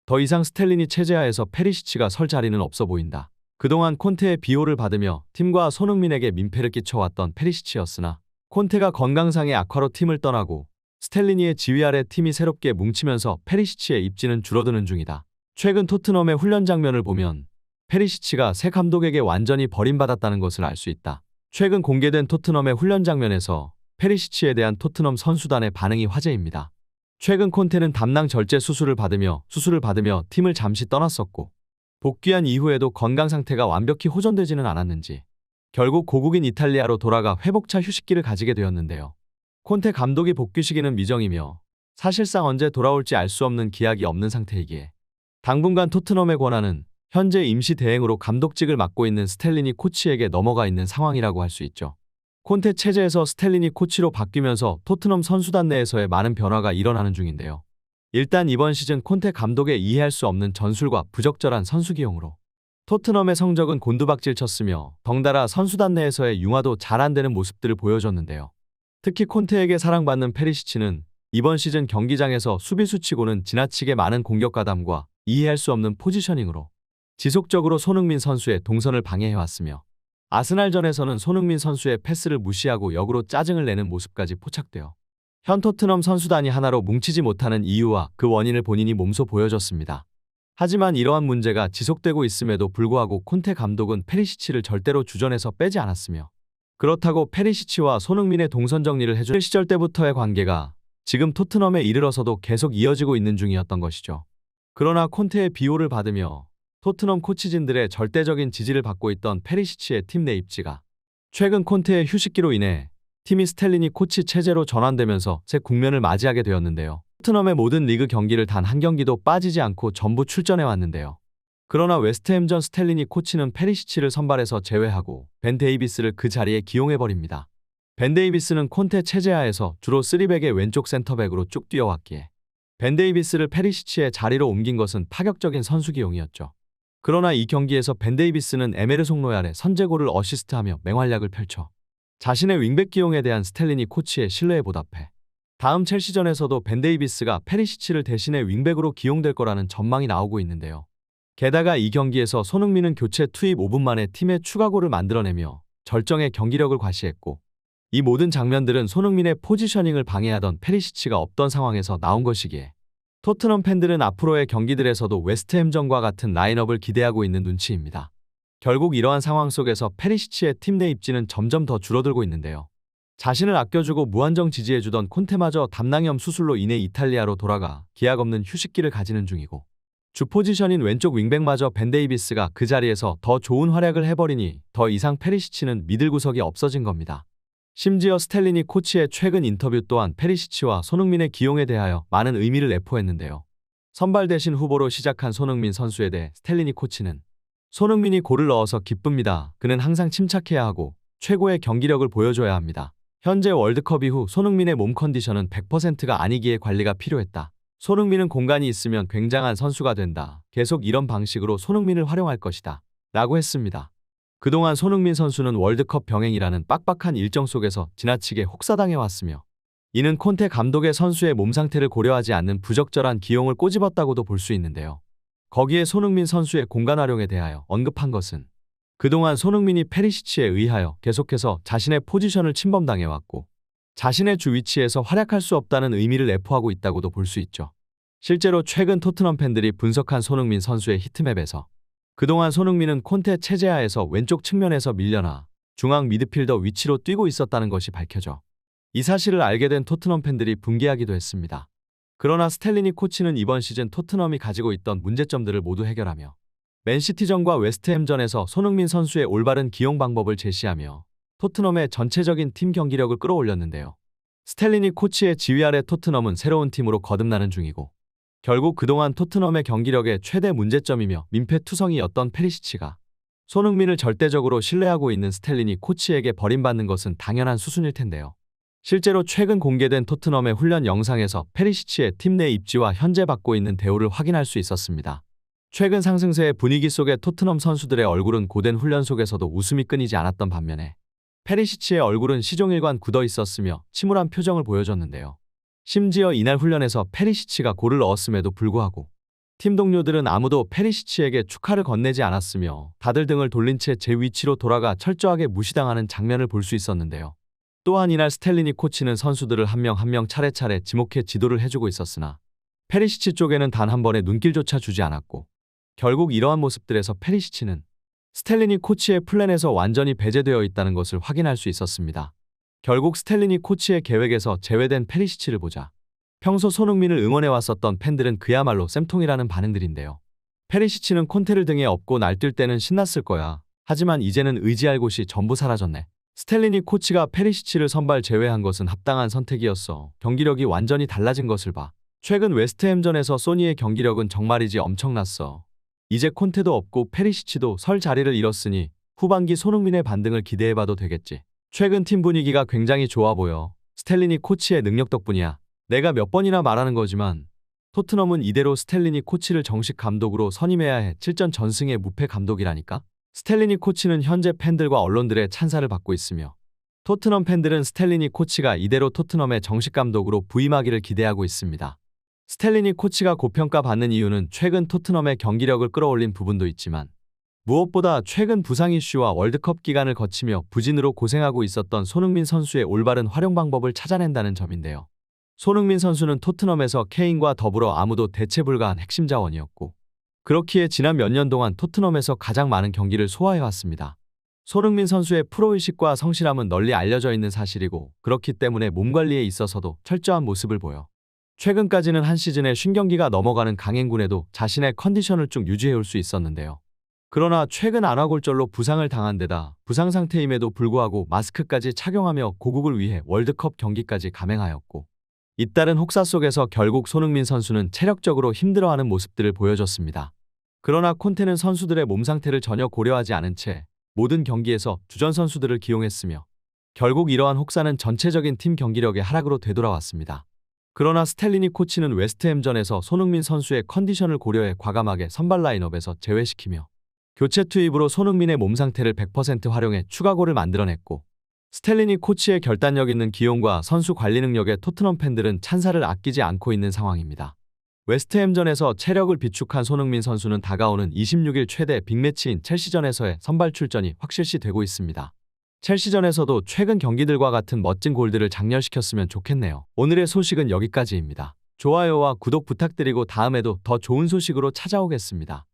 더 이상 스텔리니 체제하에서 페리시치가 설 자리는 없어 보인다. 그동안 콘테의 비호를 받으며 팀과 손흥민에게 민폐를 끼쳐왔던 페리시치였으나 콘테가 건강상의 악화로 팀을 떠나고 스텔리니의 지휘 아래 팀이 새롭게 뭉치면서 페리시치의 입지는 줄어드는 중이다. 최근 토트넘의 훈련 장면을 보면 페리시치가 새 감독에게 완전히 버림받았다는 것을 알 수 있다. 최근 공개된 토트넘의 훈련 장면에서 페리시치에 대한 토트넘 선수단의 반응이 화제입니다. 최근 콘테는 담낭 절제 수술을 받으며 팀을 잠시 떠났었고 복귀한 이후에도 건강 상태가 완벽히 호전되지는 않았는지 결국 고국인 이탈리아로 돌아가 회복차 휴식기를 가지게 되었는데요. 콘테 감독이 복귀 시기는 미정이며 사실상 언제 돌아올지 알 수 없는 기약이 없는 상태이기에 당분간 토트넘의 권한은 현재 임시 대행으로 감독직을 맡고 있는 스텔리니 코치에게 넘어가 있는 상황이라고 할 수 있죠. 콘테 체제에서 스텔리니 코치로 바뀌면서 토트넘 선수단 내에서의 많은 변화가 일어나는 중인데요. 일단 이번 시즌 콘테 감독의 이해할 수 없는 전술과 부적절한 선수 기용으로 토트넘의 성적은 곤두박질 쳤으며 덩달아 선수단 내에서의 융화도 잘 안 되는 모습들을 보여줬는데요. 특히 콘테에게 사랑받는 페리시치는 이번 시즌 경기장에서 수비수치고는 지나치게 많은 공격 가담과 이해할 수 없는 포지셔닝으로 지속적으로 손흥민 선수의 동선을 방해해왔으며 아스날전에서는 손흥민 선수의 패스를 무시하고 역으로 짜증을 내는 모습까지 포착되어 현 토트넘 선수단이 하나로 뭉치지 못하는 이유와 그 원인을 본인이 몸소 보여줬습니다. 하지만 이러한 문제가 지속되고 있음에도 불구하고 콘테 감독은 페리시치를 절대로 주전에서 빼지 않았으며 그렇다고 페리시치와 손흥민의 동선 정리를 해줄 시절 때부터의 관계가 지금 토트넘에 이르러서도 계속 이어지고 있는 중이었던 것이죠. 그러나 콘테의 비호를 받으며 토트넘 코치진들의 절대적인 지지를 받고 있던 페리시치의 팀 내 입지가 최근 콘테의 휴식기로 인해 팀이 스텔리니 코치 체제로 전환되면서 새 국면을 맞이하게 되었는데요. 토트넘의 모든 리그 경기를 단 한 경기도 빠지지 않고 전부 출전해왔는데요. 그러나 웨스트햄전 스텔리니 코치는 페리시치를 선발에서 제외하고 벤 데이비스를 그 자리에 기용해버립니다. 벤 데이비스는 콘테 체제하에서 주로 3백의 왼쪽 센터백으로 쭉 뛰어왔기에 벤 데이비스를 페리시치의 자리로 옮긴 것은 파격적인 선수 기용이었죠. 그러나 이 경기에서 벤 데이비스는 에메르송 로얄의 선제골을 어시스트하며 맹활약을 펼쳐 자신의 윙백 기용에 대한 스텔리니 코치의 신뢰에 보답해 다음 첼시전에서도 벤 데이비스가 페리시치를 대신해 윙백으로 기용될 거라는 전망이 나오고 있는데요. 게다가 이 경기에서 손흥민은 교체 투입 5분 만에 팀의 추가골을 만들어내며 절정의 경기력을 과시했고 이 모든 장면들은 손흥민의 포지셔닝을 방해하던 페리시치가 없던 상황에서 나온 것이기에 토트넘 팬들은 앞으로의 경기들에서도 웨스트햄전과 같은 라인업을 기대하고 있는 눈치입니다. 결국 이러한 상황 속에서 페리시치의 팀 내 입지는 점점 더 줄어들고 있는데요. 자신을 아껴주고 무한정 지지해주던 콘테마저 담낭염 수술로 인해 이탈리아로 돌아가 기약 없는 휴식기를 가지는 중이고 주 포지션인 왼쪽 윙백마저 벤 데이비스가 그 자리에서 더 좋은 활약을 해버리니 더 이상 페리시치는 믿을 구석이 없어진 겁니다. 심지어 스텔리니 코치의 최근 인터뷰 또한 페리시치와 손흥민의 기용에 대하여 많은 의미를 내포했는데요. 선발 대신 후보로 시작한 손흥민 선수에 대해 스텔리니 코치는 손흥민이 골을 넣어서 기쁩니다. 그는 항상 침착해야 하고 최고의 경기력을 보여줘야 합니다. 현재 월드컵 이후 손흥민의 몸 컨디션은 100%가 아니기에 관리가 필요했다. 손흥민은 공간이 있으면 굉장한 선수가 된다. 계속 이런 방식으로 손흥민을 활용할 것이다. 라고 했습니다. 그동안 손흥민 선수는 월드컵 병행이라는 빡빡한 일정 속에서 지나치게 혹사당해왔으며 이는 콘테 감독의 선수의 몸 상태를 고려하지 않는 부적절한 기용을 꼬집었다고도 볼 수 있는데요. 거기에 손흥민 선수의 공간 활용에 대하여 언급한 것은 그동안 손흥민이 페리시치에 의하여 계속해서 자신의 포지션을 침범당해왔고 자신의 주 위치에서 활약할 수 없다는 의미를 내포하고 있다고도 볼 수 있죠. 실제로 최근 토트넘 팬들이 분석한 손흥민 선수의 히트맵에서 그동안 손흥민은 콘테 체제하에서 왼쪽 측면에서 밀려나 중앙 미드필더 위치로 뛰고 있었다는 것이 밝혀져 이 사실을 알게 된 토트넘 팬들이 분개하기도 했습니다. 그러나 스텔리니 코치는 이번 시즌 토트넘이 가지고 있던 문제점들을 모두 해결하며 맨시티전과 웨스트햄전에서 손흥민 선수의 올바른 기용 방법을 제시하며 토트넘의 전체적인 팀 경기력을 끌어올렸는데요. 스텔리니 코치의 지휘 아래 토트넘은 새로운 팀으로 거듭나는 중이고 결국 그동안 토트넘의 경기력의 최대 문제점이며 민폐투성이였던 페리시치가 손흥민을 절대적으로 신뢰하고 있는 스텔리니 코치에게 버림받는 것은 당연한 수순일 텐데요. 실제로 최근 공개된 토트넘의 훈련 영상에서 페리시치의 팀 내 입지와 현재 받고 있는 대우를 확인할 수 있었습니다. 최근 상승세의 분위기 속에 토트넘 선수들의 얼굴은 고된 훈련 속에서도 웃음이 끊이지 않았던 반면에 페리시치의 얼굴은 시종일관 굳어 있었으며 침울한 표정을 보여줬는데요. 심지어 이날 훈련에서 페리시치가 골을 넣었음에도 불구하고 팀 동료들은 아무도 페리시치에게 축하를 건네지 않았으며 다들 등을 돌린 채 제 위치로 돌아가 철저하게 무시당하는 장면을 볼 수 있었는데요. 또한 이날 스텔리니 코치는 선수들을 한 명 한 명 차례차례 지목해 지도를 해주고 있었으나 페리시치 쪽에는 단 한 번의 눈길조차 주지 않았고 결국 이러한 모습들에서 페리시치는 스텔리니 코치의 플랜에서 완전히 배제되어 있다는 것을 확인할 수 있었습니다. 결국 스텔리니 코치의 계획에서 제외된 페리시치를 보자 평소 손흥민을 응원해왔었던 팬들은 그야말로 쌤통이라는 반응들인데요. 페리시치는 콘테를 등에 업고 날뛸 때는 신났을 거야. 하지만 이제는 의지할 곳이 전부 사라졌네. 스텔리니 코치가 페리시치를 선발 제외한 것은 합당한 선택이었어. 경기력이 완전히 달라진 것을 봐. 최근 웨스트햄전에서 소니의 경기력은 정말이지 엄청났어. 이제 콘테도 없고 페리시치도 설 자리를 잃었으니 후반기 손흥민의 반등을 기대해봐도 되겠지. 최근 팀 분위기가 굉장히 좋아 보여. 스텔리니 코치의 능력 덕분이야. 내가 몇 번이나 말하는 거지만 토트넘은 이대로 스텔리니 코치를 정식 감독으로 선임해야 해. 7전 전승의 무패 감독이라니까. 스텔리니 코치는 현재 팬들과 언론들의 찬사를 받고 있으며 토트넘 팬들은 스텔리니 코치가 이대로 토트넘의 정식 감독으로 부임하기를 기대하고 있습니다. 스텔리니 코치가 고평가받는 이유는 최근 토트넘의 경기력을 끌어올린 부분도 있지만 무엇보다 최근 부상 이슈와 월드컵 기간을 거치며 부진으로 고생하고 있었던 손흥민 선수의 올바른 활용 방법을 찾아낸다는 점인데요. 손흥민 선수는 토트넘에서 케인과 더불어 아무도 대체 불가한 핵심 자원이었고 그렇기에 지난 몇 년 동안 토트넘에서 가장 많은 경기를 소화해왔습니다. 손흥민 선수의 프로의식과 성실함은 널리 알려져 있는 사실이고 그렇기 때문에 몸관리에 있어서도 철저한 모습을 보여 최근까지는 한 시즌에 50경기가 넘어가는 강행군에도 자신의 컨디션을 쭉 유지해올 수 있었는데요. 그러나 최근 안화골절로 부상을 당한 데다 부상 상태임에도 불구하고 마스크까지 착용하며 고국을 위해 월드컵 경기까지 감행하였고 잇따른 혹사 속에서 결국 손흥민 선수는 체력적으로 힘들어하는 모습들을 보여줬습니다. 그러나 콘테는 선수들의 몸 상태를 전혀 고려하지 않은 채 모든 경기에서 주전 선수들을 기용했으며 결국 이러한 혹사는 전체적인 팀 경기력의 하락으로 되돌아왔습니다. 그러나 스텔리니 코치는 웨스트햄전에서 손흥민 선수의 컨디션을 고려해 과감하게 선발 라인업에서 제외시키며 교체 투입으로 손흥민의 몸 상태를 100% 활용해 추가골을 만들어냈고 스텔리니 코치의 결단력 있는 기용과 선수 관리 능력에 토트넘 팬들은 찬사를 아끼지 않고 있는 상황입니다. 웨스트햄전에서 체력을 비축한 손흥민 선수는 다가오는 26일 최대 빅매치인 첼시전에서의 선발 출전이 확실시되고 있습니다. 첼시전에서도 최근 경기들과 같은 멋진 골들을 장렬시켰으면 좋겠네요. 오늘의 소식은 여기까지입니다. 좋아요와 구독 부탁드리고 다음에도 더 좋은 소식으로 찾아오겠습니다.